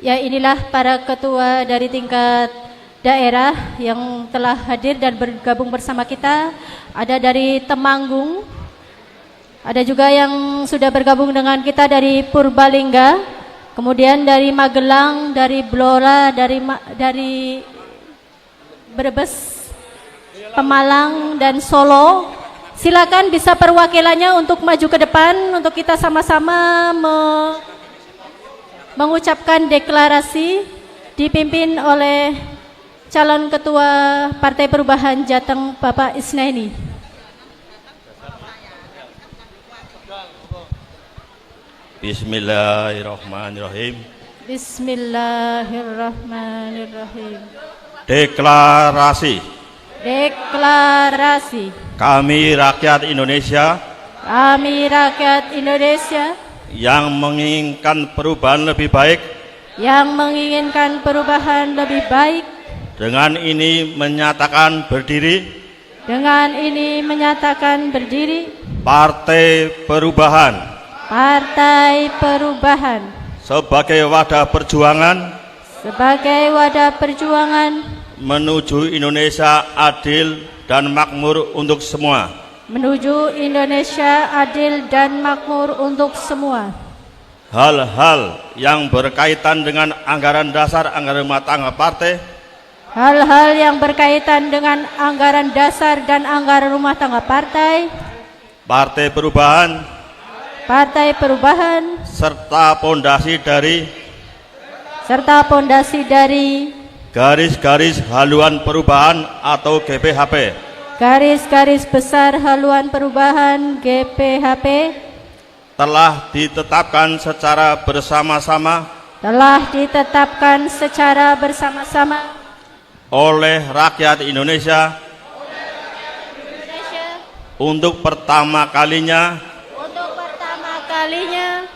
Ya, inilah para ketua dari tingkat daerah yang telah hadir dan bergabung bersama kita. Ada dari Temanggung, ada juga yang sudah bergabung dengan kita dari Purbalingga, kemudian dari Magelang, dari Blora, dari Brebes, Pemalang, dan Solo. Silakan bisa perwakilannya untuk maju ke depan untuk kita sama-sama mengucapkan deklarasi dipimpin oleh calon ketua Partai Perubahan Jateng Bapak Isnaini. Bismillahirrahmanirrahim. Bismillahirrahmanirrahim. Deklarasi. Deklarasi. Kami rakyat Indonesia. Kami rakyat Indonesia. Yang menginginkan perubahan lebih baik. Yang menginginkan perubahan lebih baik. Dengan ini menyatakan berdiri. Dengan ini menyatakan berdiri. Partai Perubahan. Partai Perubahan. Sebagai wadah perjuangan. Sebagai wadah perjuangan. Menuju Indonesia adil dan makmur untuk semua. Menuju Indonesia adil dan makmur untuk semua. Hal-hal yang berkaitan dengan anggaran dasar, anggaran rumah tangga partai. Hal-hal yang berkaitan dengan anggaran dasar dan anggaran rumah tangga partai. Partai Perubahan. Partai Perubahan. Serta pondasi dari garis-garis haluan perubahan atau GPHP. Garis-garis besar haluan perubahan GPHP. Telah ditetapkan secara bersama-sama. Telah ditetapkan secara bersama-sama. Oleh rakyat Indonesia. Untuk pertama kalinya.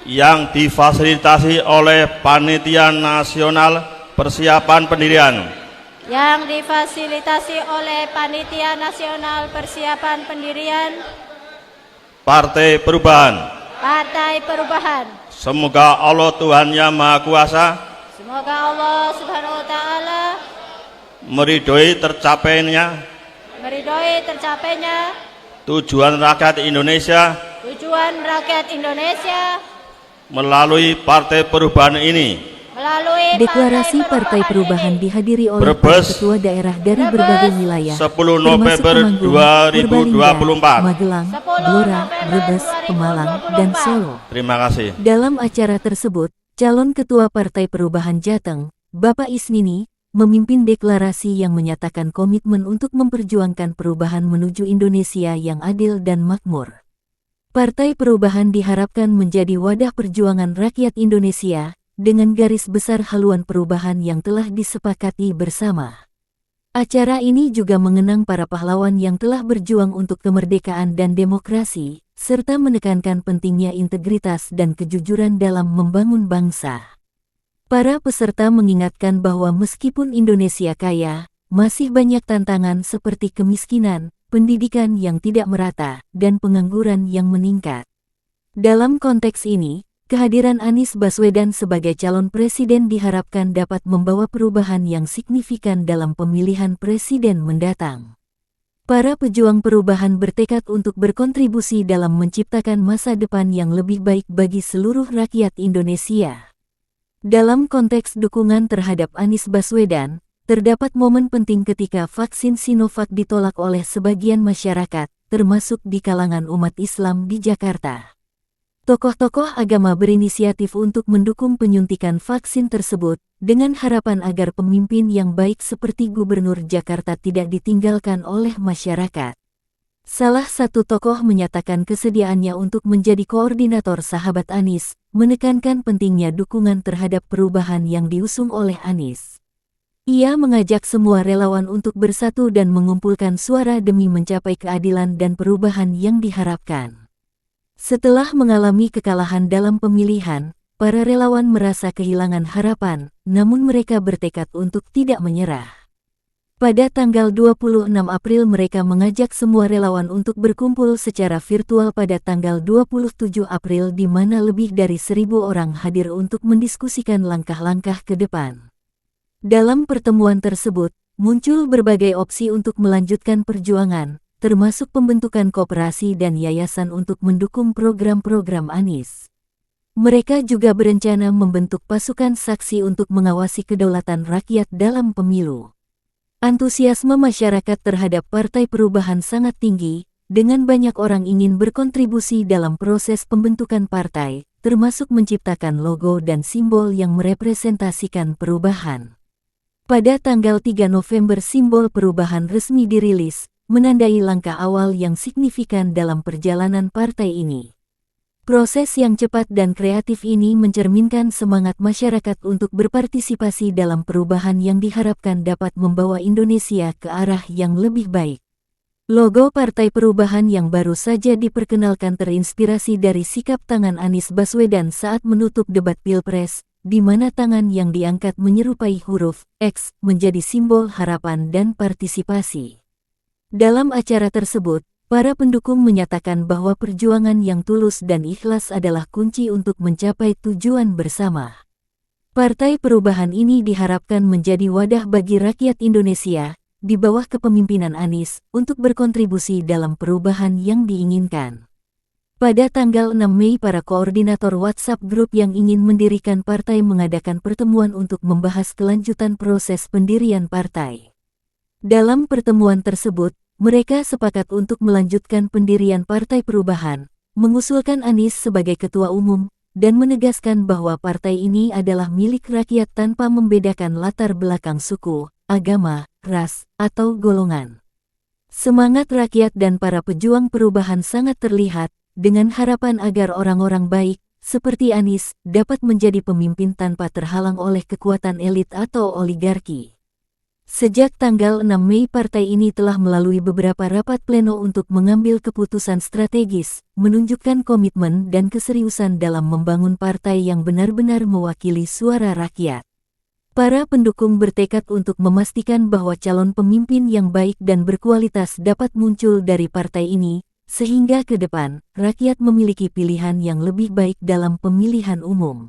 Yang difasilitasi oleh Panitia Nasional Persiapan Pendirian. Yang difasilitasi oleh Panitia Nasional Persiapan Pendirian. Partai Perubahan. Partai Perubahan. Semoga Allah Tuhan Yang Maha Kuasa. Semoga Allah Subhanahu wa Ta'ala meridhoi tercapainya. Tujuan rakyat Indonesia. Tujuan rakyat Indonesia. Melalui Partai Perubahan ini. Deklarasi Partai Perubahan dihadiri oleh para ketua daerah dari berbagai wilayah, 10 November 2024. Magelang, Blora, Brebes, Pemalang, dan Solo. Terima kasih. Dalam acara tersebut, calon ketua Partai Perubahan Jateng, Bapak Isnini, memimpin deklarasi yang menyatakan komitmen untuk memperjuangkan perubahan menuju Indonesia yang adil dan makmur. Partai Perubahan diharapkan menjadi wadah perjuangan rakyat Indonesia, dengan garis besar haluan perubahan yang telah disepakati bersama. Acara ini juga mengenang para pahlawan yang telah berjuang untuk kemerdekaan dan demokrasi, serta menekankan pentingnya integritas dan kejujuran dalam membangun bangsa. Para peserta mengingatkan bahwa meskipun Indonesia kaya, masih banyak tantangan seperti kemiskinan, pendidikan yang tidak merata, dan pengangguran yang meningkat. Dalam konteks ini, kehadiran Anies Baswedan sebagai calon presiden diharapkan dapat membawa perubahan yang signifikan dalam pemilihan presiden mendatang. Para pejuang perubahan bertekad untuk berkontribusi dalam menciptakan masa depan yang lebih baik bagi seluruh rakyat Indonesia. Dalam konteks dukungan terhadap Anies Baswedan, terdapat momen penting ketika vaksin Sinovac ditolak oleh sebagian masyarakat, termasuk di kalangan umat Islam di Jakarta. Tokoh-tokoh agama berinisiatif untuk mendukung penyuntikan vaksin tersebut, dengan harapan agar pemimpin yang baik seperti Gubernur Jakarta tidak ditinggalkan oleh masyarakat. Salah satu tokoh menyatakan kesediaannya untuk menjadi koordinator sahabat Anies, menekankan pentingnya dukungan terhadap perubahan yang diusung oleh Anies. Ia mengajak semua relawan untuk bersatu dan mengumpulkan suara demi mencapai keadilan dan perubahan yang diharapkan. Setelah mengalami kekalahan dalam pemilihan, para relawan merasa kehilangan harapan, namun mereka bertekad untuk tidak menyerah. Pada tanggal 26 April mereka mengajak semua relawan untuk berkumpul secara virtual pada tanggal 27 April di mana lebih dari 1.000 orang hadir untuk mendiskusikan langkah-langkah ke depan. Dalam pertemuan tersebut, muncul berbagai opsi untuk melanjutkan perjuangan, termasuk pembentukan koperasi dan yayasan untuk mendukung program-program Anies. Mereka juga berencana membentuk pasukan saksi untuk mengawasi kedaulatan rakyat dalam pemilu. Antusiasme masyarakat terhadap Partai Perubahan sangat tinggi, dengan banyak orang ingin berkontribusi dalam proses pembentukan partai, termasuk menciptakan logo dan simbol yang merepresentasikan perubahan. Pada tanggal 3 November simbol perubahan resmi dirilis, menandai langkah awal yang signifikan dalam perjalanan partai ini. Proses yang cepat dan kreatif ini mencerminkan semangat masyarakat untuk berpartisipasi dalam perubahan yang diharapkan dapat membawa Indonesia ke arah yang lebih baik. Logo Partai Perubahan yang baru saja diperkenalkan terinspirasi dari sikap tangan Anies Baswedan saat menutup debat Pilpres, di mana tangan yang diangkat menyerupai huruf X menjadi simbol harapan dan partisipasi. Dalam acara tersebut, para pendukung menyatakan bahwa perjuangan yang tulus dan ikhlas adalah kunci untuk mencapai tujuan bersama. Partai Perubahan ini diharapkan menjadi wadah bagi rakyat Indonesia, di bawah kepemimpinan Anies, untuk berkontribusi dalam perubahan yang diinginkan. Pada tanggal 6 Mei para koordinator WhatsApp Group yang ingin mendirikan partai mengadakan pertemuan untuk membahas kelanjutan proses pendirian partai. Dalam pertemuan tersebut, mereka sepakat untuk melanjutkan pendirian Partai Perubahan, mengusulkan Anies sebagai ketua umum, dan menegaskan bahwa partai ini adalah milik rakyat tanpa membedakan latar belakang suku, agama, ras, atau golongan. Semangat rakyat dan para pejuang perubahan sangat terlihat, dengan harapan agar orang-orang baik, seperti Anies, dapat menjadi pemimpin tanpa terhalang oleh kekuatan elit atau oligarki. Sejak tanggal 6 Mei partai ini telah melalui beberapa rapat pleno untuk mengambil keputusan strategis, menunjukkan komitmen dan keseriusan dalam membangun partai yang benar-benar mewakili suara rakyat. Para pendukung bertekad untuk memastikan bahwa calon pemimpin yang baik dan berkualitas dapat muncul dari partai ini, sehingga ke depan, rakyat memiliki pilihan yang lebih baik dalam pemilihan umum.